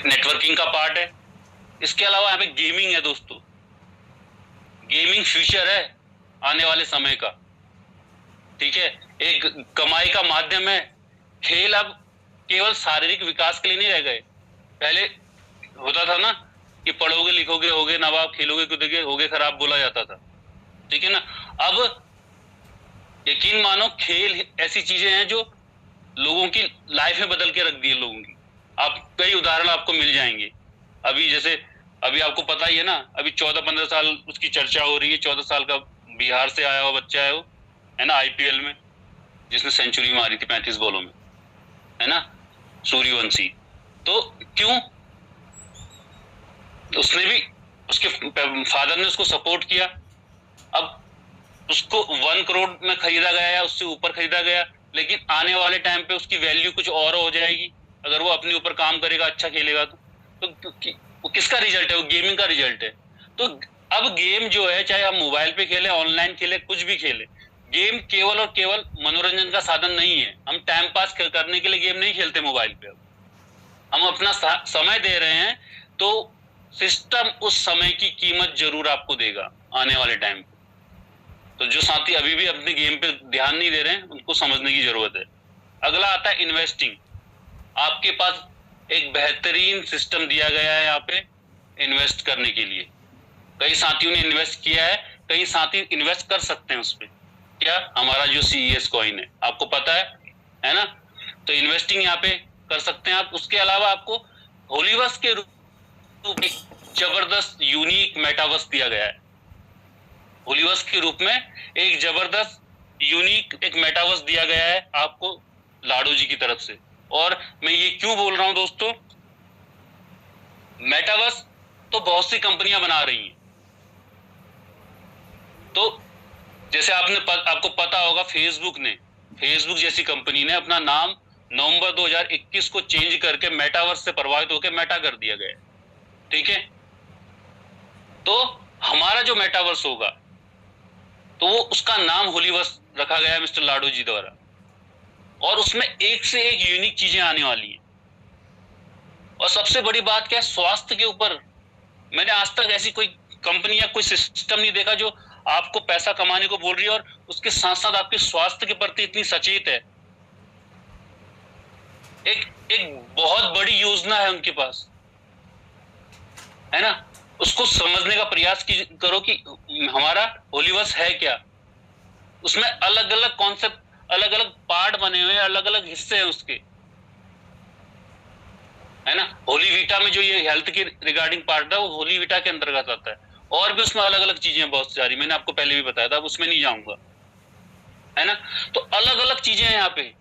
Networking का part है। इसके अलावा यहाँ पे गेमिंग है दोस्तों, गेमिंग फ्यूचर है आने वाले समय का, ठीक है, एक कमाई का माध्यम है। खेल अब केवल शारीरिक विकास के लिए नहीं रह गए। पहले होता था ना कि पढ़ोगे लिखोगे होगे नवाब, खेलोगे कूदोगे होगे खराब, बोला जाता था, ठीक है ना। अब यकीन मानो खेल ऐसी चीजें हैं जो लोगों की लाइफ में बदल के रख दी है लोगों की। आप कई उदाहरण आपको मिल जाएंगे। अभी जैसे अभी आपको पता ही है ना, अभी 14-15 साल उसकी चर्चा हो रही है, 14 साल का बिहार से आया हुआ बच्चा है वो, है ना, आईपीएल में जिसने सेंचुरी मारी थी 35 बॉलों में, है ना, सूर्यवंशी। तो क्यों? उसने भी, उसके फादर ने उसको सपोर्ट किया। अब उसको 1 करोड़ में खरीदा गया या उससे ऊपर खरीदा गया, लेकिन आने वाले टाइम पे उसकी वैल्यू कुछ और हो जाएगी अगर वो अपने ऊपर काम करेगा, अच्छा खेलेगा तो वो किसका रिजल्ट है? वो गेमिंग का रिजल्ट है। तो अब गेम जो है, चाहे आप मोबाइल पे खेले, ऑनलाइन खेले, कुछ भी खेले, गेम केवल और केवल मनोरंजन का साधन नहीं है। हम टाइम पास करने के लिए गेम नहीं खेलते मोबाइल पे, अब हम अपना समय दे रहे हैं, तो सिस्टम उस समय की कीमत जरूर आपको देगा आने वाले टाइम पे। तो जो साथी अभी भी अपने गेम पे ध्यान नहीं दे रहे हैं, उनको समझने की जरूरत है। अगला आता है इन्वेस्टिंग। आपके पास एक बेहतरीन सिस्टम दिया गया है यहाँ पे इन्वेस्ट करने के लिए। कई साथियों ने इन्वेस्ट किया है, कई साथी इन्वेस्ट कर सकते हैं उस पर। क्या? हमारा जो CES कॉइन है, आपको पता है ना। तो इन्वेस्टिंग यहाँ पे कर सकते हैं आप। उसके अलावा आपको होलीवर्स के रूप में जबरदस्त यूनिक मेटावर्स दिया गया है। होलीवर्स के रूप में एक जबरदस्त यूनिक एक मेटावर्स दिया गया है आपको लाडो जी की तरफ से। और मैं ये क्यों बोल रहा हूं दोस्तों, मेटावर्स तो बहुत सी कंपनियां बना रही हैं। तो जैसे आपको पता होगा, फेसबुक जैसी कंपनी ने अपना नाम नवंबर 2021 को चेंज करके मेटावर्स से प्रभावित होकर मेटा कर दिया गया, ठीक है। तो हमारा जो मेटावर्स होगा, तो वो उसका नाम होलीवर्स रखा गया है मिस्टर लाडो जी द्वारा, और उसमें एक से एक यूनिक चीजें आने वाली है। और सबसे बड़ी बात क्या है, स्वास्थ्य के ऊपर मैंने आज तक ऐसी कोई कंपनी या कोई सिस्टम नहीं देखा जो आपको पैसा कमाने को बोल रही है और उसके साथ साथ आपके स्वास्थ्य के प्रति इतनी सचेत है। एक बहुत बड़ी योजना है उनके पास, है ना। उसको समझने का प्रयास करो कि हमारा होलीवर्स है क्या। उसमें अलग अलग कॉन्सेप्ट, अलग अलग पार्ट बने हुए हैं, अलग अलग हिस्से हैं उसके, है ना। होलीवीटा में जो ये हेल्थ के रिगार्डिंग पार्ट है, वो होलीवीटा के अंतर्गत आता है। और भी उसमें अलग अलग चीजें बहुत सारी, मैंने आपको पहले भी बताया था, अब उसमें नहीं जाऊंगा, है ना। तो अलग अलग चीजें हैं यहाँ पे।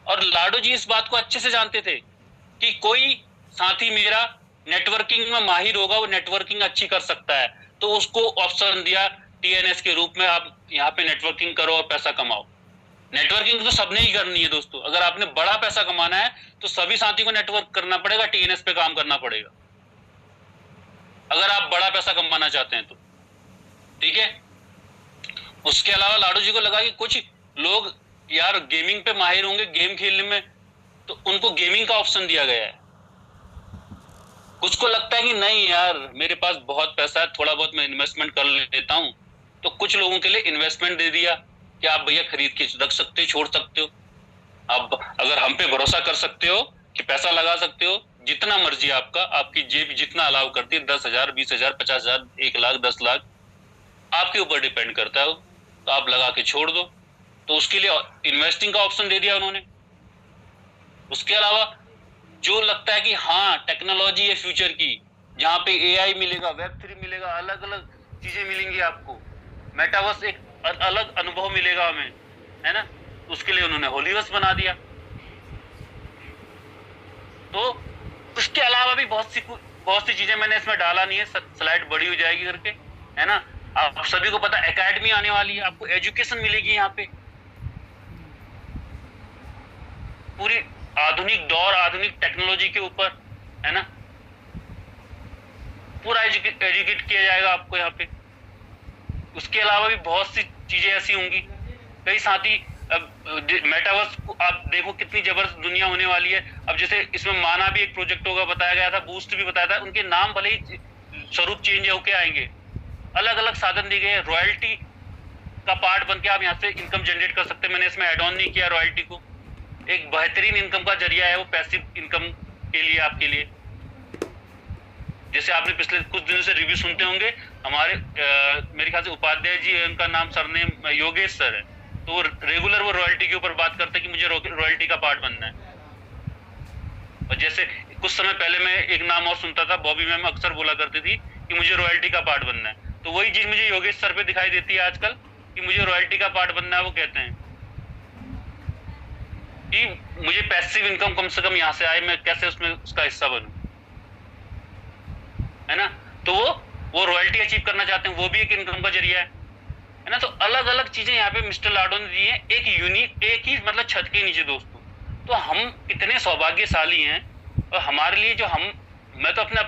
और लाडो जी इस बात को अच्छे से जानते थे कि कोई साथी मेरा नेटवर्किंग में माहिर होगा, वो नेटवर्किंग अच्छी कर सकता है, तो उसको ऑप्शन दिया TNS के रूप में, आप यहाँ पे नेटवर्किंग करो और पैसा कमाओ। नेटवर्किंग तो सबने ही करनी है दोस्तों। अगर आपने बड़ा पैसा कमाना है तो सभी साथी को नेटवर्क करना पड़ेगा, TNS पे काम करना पड़ेगा, अगर आप बड़ा पैसा कमाना चाहते हैं तो, ठीक है। उसके अलावा लाडो जी को लगा कि कुछ लोग यार गेमिंग पे माहिर होंगे, गेम खेलने में, तो उनको गेमिंग का ऑप्शन दिया गया है। कुछ को लगता है कि नहीं यार मेरे पास बहुत पैसा है, थोड़ा बहुत मैं इन्वेस्टमेंट कर लेता हूं, तो कुछ लोगों के लिए इन्वेस्टमेंट दे दिया कि आप भैया खरीद के रख सकते हो, छोड़ सकते हो। आप अगर हम पे भरोसा कर सकते हो कि पैसा लगा सकते हो जितना मर्जी, आपका आपकी जेब जितना अलाउ करती है, 10,000, 20,000, 50,000, 1 लाख, 10 लाख, आपके ऊपर डिपेंड करता है, तो आप लगा के छोड़ दो। तो उसके लिए इन्वेस्टिंग का ऑप्शन दे दिया उन्होंने। उसके अलावा जो लगता है कि हाँ टेक्नोलॉजी है फ्यूचर की, जहां पे AI मिलेगा, Web3 मिलेगा, अलग अलग चीजें मिलेंगी आपको, मेटावर्स एक अलग अनुभव मिलेगा हमें, है ना, उसके लिए उन्होंने होलीवर्स बना दिया। तो उसके अलावा भी बहुत सी चीजें मैंने इसमें डाला नहीं है, स्लाइड बड़ी हो जाएगी करके, है ना। आप सभी को पता एकेडमी आने वाली है, आपको एजुकेशन मिलेगी यहाँ पे, पूरी आधुनिक दौर, आधुनिक टेक्नोलॉजी के ऊपर, है ना, पूरा एजुकेट किया जाएगा आपको यहाँ पे। उसके अलावा भी बहुत सी चीजें ऐसी होंगी। कई साथी अब मेटावर्स आप देखो कितनी जबरदस्त दुनिया होने वाली है। अब जैसे इसमें माना भी एक प्रोजेक्ट होगा बताया गया था, बूस्ट भी बताया था, उनके नाम भले ही स्वरूप चेंज होके आएंगे, अलग अलग साधन दिए गए, रॉयल्टी का पार्ट बन के आप यहाँ से इनकम जनरेट कर सकते हैं। मैंने इसमें एड ऑन नहीं किया रॉयल्टी को, एक बेहतरीन इनकम का जरिया है वो पैसिव इनकम के लिए, आपके लिए। जैसे आपने पिछले कुछ दिनों से रिव्यू सुनते होंगे, हमारे मेरे ख्याल से उपाध्याय जी है, उनका नाम सरनेम योगेश सर है, तो वो रेगुलर वो रॉयल्टी के ऊपर बात करते हैं कि मुझे रॉयल्टी का पार्ट बनना है। और जैसे कुछ समय पहले मैं एक नाम और सुनता था, बॉबी मैम अक्सर बोला करती थी कि मुझे रॉयल्टी का पार्ट बनना है, तो वही चीज मुझे योगेश सर पे दिखाई देती है आजकल कि मुझे रॉयल्टी का पार्ट बनना है। वो कहते हैं कि मुझे पैसिव इनकम कम से कम यहाँ से आए, मैं कैसे उसमें उसका हिस्सा बनूं, है ना। तो वो रॉयल्टी अचीव करना चाहते हैं, वो भी एक इनकम का जरिया है ना। तो अलग अलग चीजें यहाँ पे मिस्टर लाडो ने दी है, एक यूनिक, एक ही मतलब छत के नीचे दोस्तों। तो हम कितने सौभाग्यशाली हैं, और हमारे लिए जो हम, मैं तो अपने